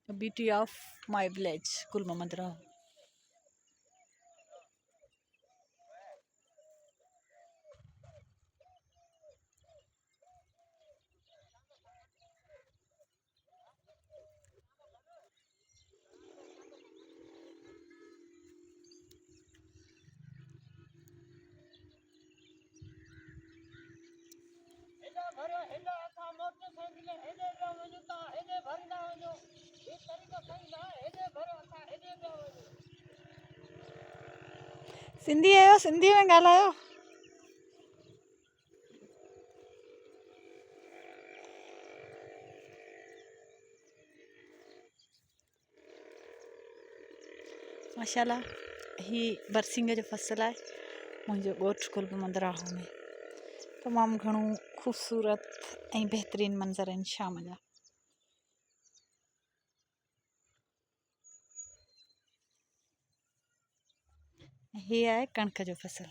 The beauty of my village, Kulmamandra. Sindhi आहियो, सिंधी में ॻाल्हायो। माशाल्लाह, ही बरसिंग जो फसल आहे। मुंहिंजो ॻोठु कुलमंदरा में तमामु घणो ख़ूबसूरत ऐं बहितरीनु मंज़र आहिनि शाम जा। ही आहे कणिक जो फसल।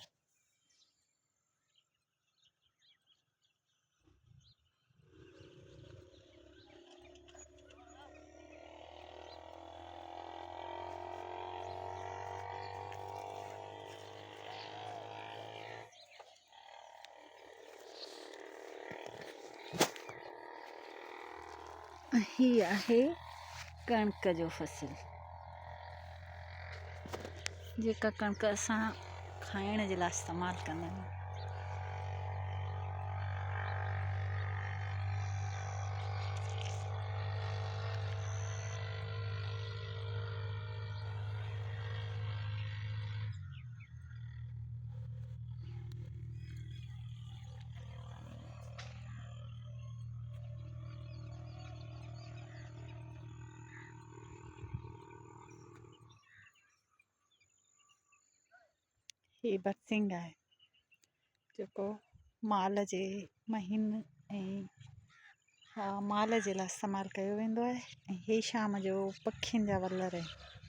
ही आहे कणिक जो फसल, जेका कणिक असां खाइण जे लाइ इस्तेमालु कंदा आहियूं। ही बरसिंग आहे जेको माल जे महीन ऐं माल जे लाइ इस्तेमालु कयो वेंदो आहे। ऐं हे शाम जो पखियुनि जा वलर आहिनि।